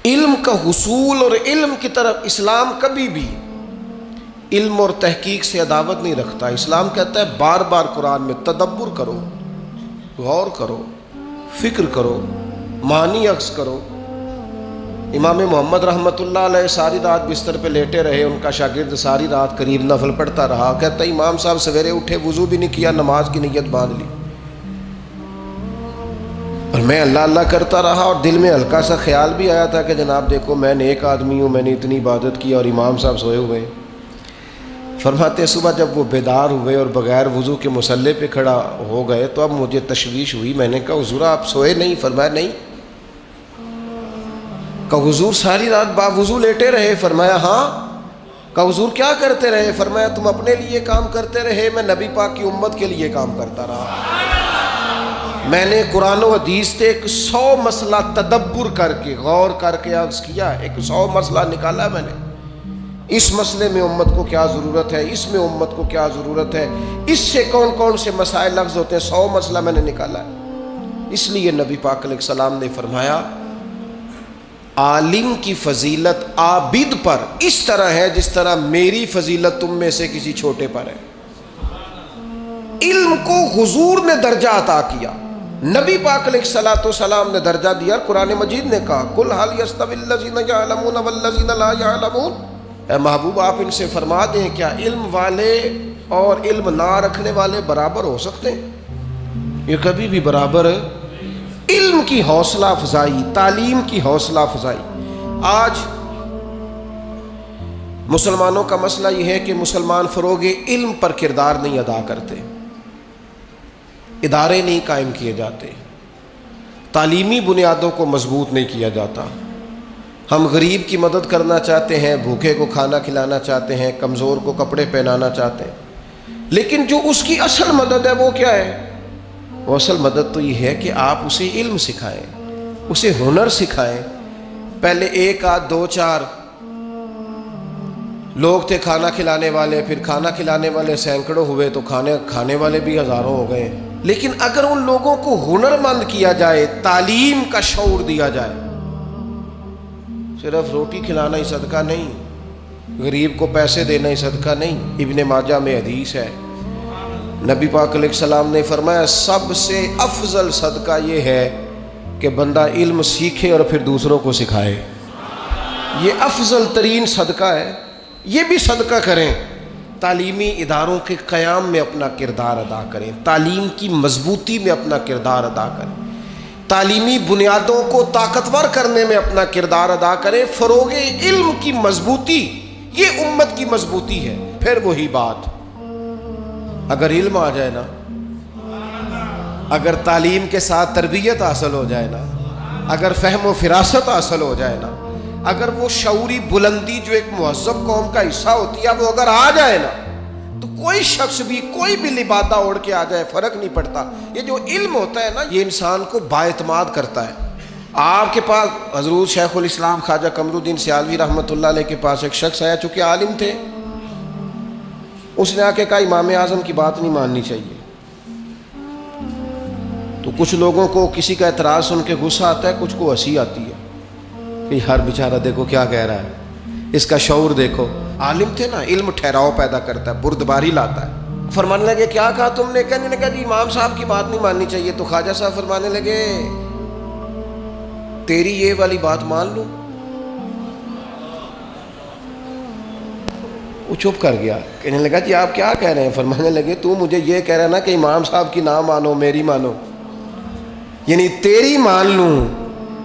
علم کا حصول اور علم کی طرف اسلام کبھی بھی علم اور تحقیق سے عداوت نہیں رکھتا. اسلام کہتا ہے بار بار قرآن میں تدبر کرو، غور کرو، فکر کرو، معنی اخذ کرو. امام محمد رحمۃ اللہ علیہ ساری رات بستر پہ لیٹے رہے، ان کا شاگرد ساری رات قریب نفل پڑھتا رہا. کہتا ہے امام صاحب سویرے اٹھے، وضو بھی نہیں کیا، نماز کی نیت باندھ لی، اور میں اللہ اللہ کرتا رہا، اور دل میں ہلکا سا خیال بھی آیا تھا کہ جناب دیکھو میں نیک آدمی ہوں، میں نے اتنی عبادت کی اور امام صاحب سوئے ہوئے ہیں. فرماتے صبح جب وہ بیدار ہوئے اور بغیر وضو کے مصلی پہ کھڑا ہو گئے تو اب مجھے تشویش ہوئی. میں نے کہا حضور آپ سوئے نہیں؟ فرمایا نہیں. کہا حضور ساری رات باوضو لیٹے رہے؟ فرمایا ہاں. کہا حضور کیا کرتے رہے؟ فرمایا تم اپنے لیے کام کرتے رہے، میں نبی پاک کی امت کے لیے کام کرتا رہا. میں نے قرآن و حدیث سے 100 مسئلہ تدبر کر کے غور کر کے عرض کیا، 100 مسئلہ نکالا میں نے. اس مسئلے میں امت کو کیا ضرورت ہے، اس میں امت کو کیا ضرورت ہے، اس سے کون کون سے مسائل لفظ ہوتے ہیں، 100 مسئلہ میں نے نکالا ہے. اس لیے نبی پاک علیہ السلام نے فرمایا عالم کی فضیلت عابد پر اس طرح ہے جس طرح میری فضیلت تم میں سے کسی چھوٹے پر ہے. علم کو حضور نے درجہ عطا کیا، نبی پاک علیہ الصلوۃ والسلام نے درجہ دیا. قرآن مجید نے کہا قل هل يستوي الذين يعلمون والذين لا يعلمون، اے محبوب آپ ان سے فرما دیں کیا علم والے اور علم نہ رکھنے والے برابر ہو سکتے ہیں؟ یہ کبھی بھی برابر. علم کی حوصلہ افزائی، تعلیم کی حوصلہ افزائی. آج مسلمانوں کا مسئلہ یہ ہے کہ مسلمان فروغ علم پر کردار نہیں ادا کرتے، ادارے نہیں قائم کیے جاتے، تعلیمی بنیادوں کو مضبوط نہیں کیا جاتا. ہم غریب کی مدد کرنا چاہتے ہیں، بھوکے کو کھانا کھلانا چاہتے ہیں، کمزور کو کپڑے پہنانا چاہتے ہیں، لیکن جو اس کی اصل مدد ہے وہ کیا ہے؟ وہ اصل مدد تو یہ ہے کہ آپ اسے علم سکھائیں، اسے ہنر سکھائیں. پہلے 1 آدھ 2 4 لوگ تھے کھانا کھلانے والے، پھر کھانا کھلانے والے سینکڑوں ہوئے تو کھانے والے بھی ہزاروں ہو گئے. لیکن اگر ان لوگوں کو ہنر مند کیا جائے، تعلیم کا شعور دیا جائے، صرف روٹی کھلانا ہی صدقہ نہیں، غریب کو پیسے دینا ہی صدقہ نہیں. ابن ماجہ میں حدیث ہے، نبی پاک علیہ السلام نے فرمایا سب سے افضل صدقہ یہ ہے کہ بندہ علم سیکھے اور پھر دوسروں کو سکھائے. یہ افضل ترین صدقہ ہے. یہ بھی صدقہ کریں، تعلیمی اداروں کے قیام میں اپنا کردار ادا کریں، تعلیم کی مضبوطی میں اپنا کردار ادا کریں، تعلیمی بنیادوں کو طاقتور کرنے میں اپنا کردار ادا کریں. فروغ علم کی مضبوطی یہ امت کی مضبوطی ہے. پھر وہی بات، اگر علم آ جائے نا، اگر تعلیم کے ساتھ تربیت حاصل ہو جائے نا، اگر فہم و فراست حاصل ہو جائے نا، اگر وہ شعوری بلندی جو ایک مہذب قوم کا حصہ ہوتی ہے وہ اگر آ جائے نا، تو کوئی شخص بھی کوئی بھی لبادہ اوڑھ کے آ جائے فرق نہیں پڑتا. یہ جو علم ہوتا ہے نا یہ انسان کو بااعتماد کرتا ہے. آپ کے پاس حضرت شیخ الاسلام خواجہ قمر الدین سیالوی رحمۃ اللہ علیہ کے پاس ایک شخص آیا، چونکہ عالم تھے، اس نے آ کے کہا امام اعظم کی بات نہیں ماننی چاہیے. تو کچھ لوگوں کو کسی کا اعتراض سن کے غصہ آتا ہے، کچھ کو ہنسی آتی ہے کہ ہر بیچارہ دیکھو کیا کہہ رہا ہے، اس کا شعور دیکھو. عالم تھے نا، علم ٹھہراؤ پیدا کرتا ہے، بردباری لاتا ہے. فرمانے لگے کیا کہا تم نے؟ کہنے لگا جی امام صاحب کی بات نہیں ماننی چاہیے. تو خواجہ صاحب فرمانے لگے تیری یہ والی بات مان لوں؟ وہ چپ کر گیا. کہنے لگا جی آپ کیا کہہ رہے ہیں؟ فرمانے لگے تو مجھے یہ کہہ رہا نا کہ امام صاحب کی نہ مانو میری مانو، یعنی تیری مان لوں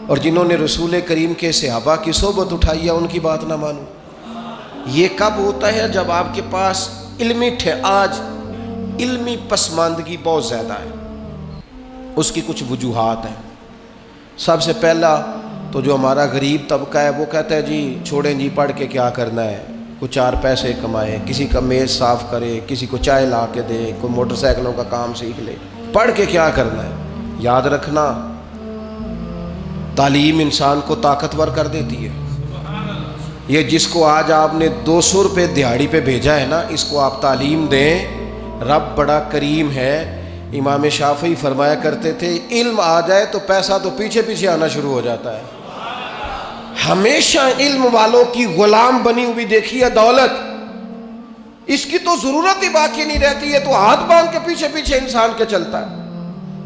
اور جنہوں نے رسول کریم کے صحابہ کی صحبت اٹھائی ہے ان کی بات نہ مانوں. یہ کب ہوتا ہے؟ جب آپ کے پاس آج علمی پسماندگی بہت زیادہ ہے. اس کی کچھ وجوہات ہیں. سب سے پہلا تو جو ہمارا غریب طبقہ ہے وہ کہتا ہے جی چھوڑیں جی، پڑھ کے کیا کرنا ہے، کچھ 4 پیسے کمائے، کسی کا میز صاف کرے، کسی کو چائے لا کے دے، کوئی موٹر سائیکلوں کا کام سیکھ لے، پڑھ کے کیا کرنا ہے. یاد رکھنا تعلیم انسان کو طاقتور کر دیتی ہے. یہ جس کو آج آپ نے 200 روپے دیہاڑی پہ بھیجا ہے نا، اس کو آپ تعلیم دیں، رب بڑا کریم ہے. امام شافعی فرمایا کرتے تھے علم آ جائے تو پیسہ تو پیچھے پیچھے آنا شروع ہو جاتا ہے. ہمیشہ علم والوں کی غلام بنی ہوئی دیکھی ہے دولت، اس کی تو ضرورت ہی باقی نہیں رہتی ہے، تو ہاتھ باندھ کے پیچھے پیچھے انسان کے چلتا ہے۔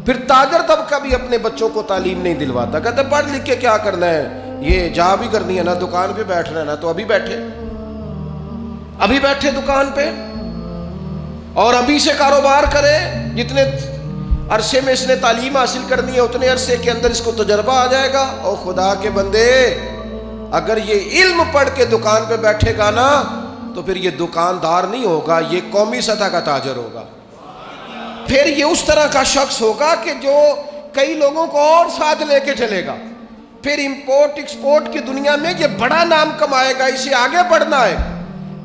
پھر تاجر طبقہ بھی اپنے بچوں کو تعلیم نہیں دلواتا، کہتے پڑھ لکھ کے کیا کرنا ہے، یہ جاب ہی کرنی ہے نا، دکان پہ بیٹھنا ہے نا، تو ابھی بیٹھے دکان پہ اور ابھی سے کاروبار کرے، جتنے عرصے میں اس نے تعلیم حاصل کرنی ہے اتنے عرصے کے اندر اس کو تجربہ آ جائے گا۔ اور خدا کے بندے، اگر یہ علم پڑھ کے دکان پہ بیٹھے گا نا تو پھر یہ دکاندار نہیں ہوگا، یہ قومی سطح کا تاجر ہوگا۔ پھر یہ اس طرح کا شخص ہوگا کہ جو کئی لوگوں کو اور ساتھ لے کے چلے گا، پھر امپورٹ ایکسپورٹ کی دنیا میں یہ بڑا نام کمائے گا، اسے آگے بڑھنا ہے۔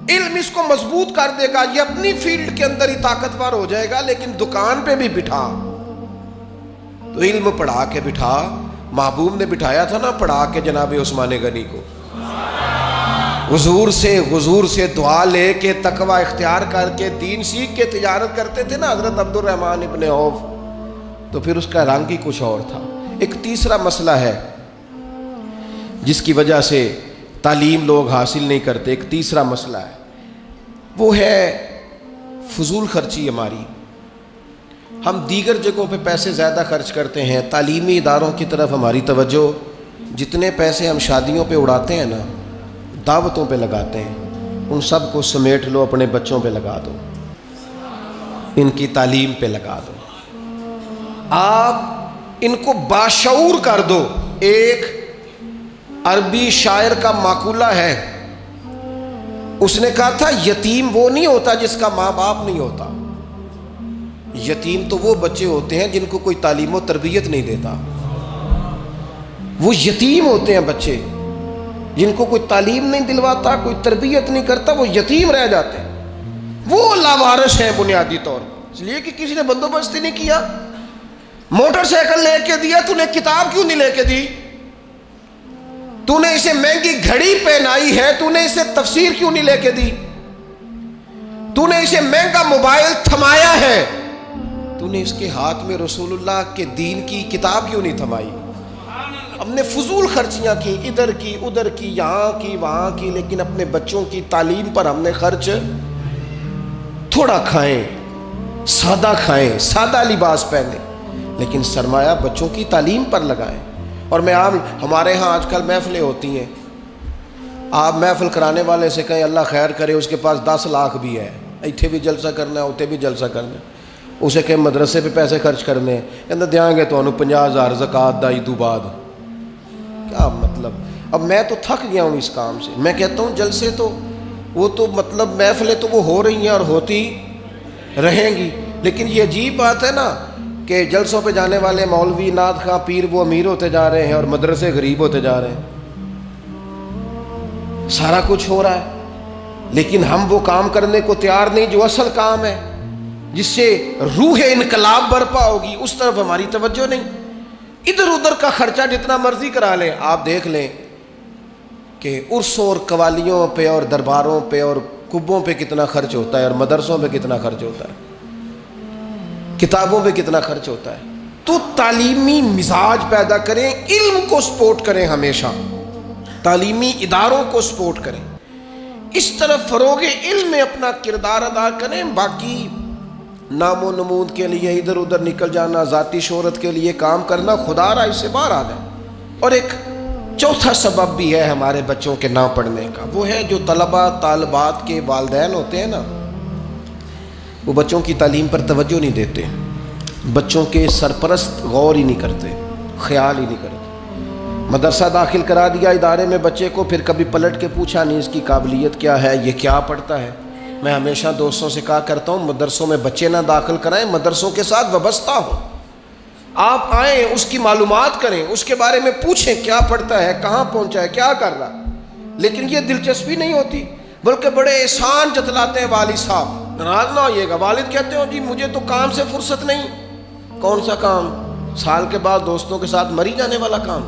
علم اس کو مضبوط کر دے گا، یہ اپنی فیلڈ کے اندر ہی طاقتور ہو جائے گا، لیکن دکان پہ بھی بٹھا تو علم پڑھا کے بٹھا۔ محبوب نے بٹھایا تھا نا پڑھا کے جناب عثمان غنی کو، حضور سے دعا لے کے تقوی اختیار کر کے دین سیکھ کے تجارت کرتے تھے نا حضرت عبد الرحمن ابن عوف، تو پھر اس کا رنگ ہی کچھ اور تھا۔ ایک تیسرا مسئلہ ہے جس کی وجہ سے تعلیم لوگ حاصل نہیں کرتے، ایک تیسرا مسئلہ ہے، وہ ہے فضول خرچی ہماری۔ ہم دیگر جگہوں پہ پیسے زیادہ خرچ کرتے ہیں، تعلیمی اداروں کی طرف ہماری توجہ، جتنے پیسے ہم شادیوں پہ اڑاتے ہیں نا، دعوتوں پہ لگاتے ہیں، ان سب کو سمیٹ لو، اپنے بچوں پہ لگا دو، ان کی تعلیم پہ لگا دو، آپ ان کو باشعور کر دو۔ ایک عربی شاعر کا مقولہ ہے، اس نے کہا تھا یتیم وہ نہیں ہوتا جس کا ماں باپ نہیں ہوتا، یتیم تو وہ بچے ہوتے ہیں جن کو کوئی تعلیم و تربیت نہیں دیتا، وہ یتیم ہوتے ہیں بچے جن کو کوئی تعلیم نہیں دلواتا، کوئی تربیت نہیں کرتا، وہ یتیم رہ جاتے ہیں، وہ لاوارث ہیں بنیادی طور پر، اس لیے کہ کسی نے بندوبست ہی نہیں کیا۔ موٹر سائیکل لے کے دیا، تو نے کتاب کیوں نہیں لے کے دی؟ تو نے اسے مہنگی گھڑی پہنائی ہے، تو نے اسے تفسیر کیوں نہیں لے کے دی؟ تو نے اسے مہنگا موبائل تھمایا ہے، تو نے اس کے ہاتھ میں رسول اللہ کے دین کی کتاب کیوں نہیں تھمائی؟ ہم نے فضول خرچیاں کی، ادھر کی ادھر کی، یہاں کی وہاں کی، لیکن اپنے بچوں کی تعلیم پر ہم نے خرچ تھوڑا کھائیں، سادہ کھائیں، سادہ لباس پہنیں، لیکن سرمایہ بچوں کی تعلیم پر لگائیں۔ اور میں ہمارے ہاں آج کل محفلیں ہوتی ہیں، آپ محفل کرانے والے سے کہیں اللہ خیر کرے، اس کے پاس 10 لاکھ بھی ہے، ایتھے بھی جلسہ کرنا ہے، اوتے بھی جلسہ کرنا ہے، اسے کہیں مدرسے پہ پیسے خرچ کرنے ہیں، کہتے دیں گے تو 50,000 زکوٰۃ دا عیدو بعد۔ کیا مطلب؟ اب میں تو تھک گیا ہوں اس کام سے، میں کہتا ہوں جلسے تو وہ تو مطلب محفلیں تو وہ ہو رہی ہیں اور ہوتی رہیں گی، لیکن یہ عجیب بات ہے نا کہ جلسوں پہ جانے والے مولوی، نعت خواں، پیر وہ امیر ہوتے جا رہے ہیں اور مدرسے غریب ہوتے جا رہے ہیں، سارا کچھ ہو رہا ہے، لیکن ہم وہ کام کرنے کو تیار نہیں جو اصل کام ہے، جس سے روح انقلاب برپا ہوگی، اس طرف ہماری توجہ نہیں۔ ادھر ادھر کا خرچہ جتنا مرضی کرا لیں، آپ دیکھ لیں کہ عرسوں اور قوالیوں پہ اور درباروں پہ اور کبوں پہ کتنا خرچ ہوتا ہے، اور مدرسوں پہ کتنا خرچ ہوتا ہے، کتابوں پہ کتنا خرچ ہوتا ہے۔ تو تعلیمی مزاج پیدا کریں، علم کو سپورٹ کریں، ہمیشہ تعلیمی اداروں کو سپورٹ کریں، اس طرف فروغ علم میں اپنا کردار ادا کریں۔ باقی نام و نمود کے لیے ادھر ادھر نکل جانا، ذاتی شہرت کے لیے کام کرنا، خدا را اس سے باہر آ جائیں۔ اور ایک چوتھا سبب بھی ہے ہمارے بچوں کے نہ پڑھنے کا، وہ ہے جو طلباء طالبات کے والدین ہوتے ہیں نا، وہ بچوں کی تعلیم پر توجہ نہیں دیتے، بچوں کے سرپرست غور ہی نہیں کرتے، خیال ہی نہیں کرتے۔ مدرسہ داخل کرا دیا ادارے میں بچے کو، پھر کبھی پلٹ کے پوچھا نہیں اس کی قابلیت کیا ہے، یہ کیا پڑھتا ہے۔ میں ہمیشہ دوستوں سے کہا کرتا ہوں مدرسوں میں بچے نہ داخل کرائیں، مدرسوں کے ساتھ وابستہ ہوں، آپ آئیں، اس کی معلومات کریں، اس کے بارے میں پوچھیں کیا پڑھتا ہے، کہاں پہنچا ہے، کیا کر رہا۔ لیکن یہ دلچسپی نہیں ہوتی، بلکہ بڑے احسان جتلاتے ہیں والد صاحب، ناراض نہ ہوئیے گا، والد کہتے ہو جی مجھے تو کام سے فرصت نہیں۔ کون سا کام؟ سال کے بعد دوستوں کے ساتھ مری جانے والا کام؟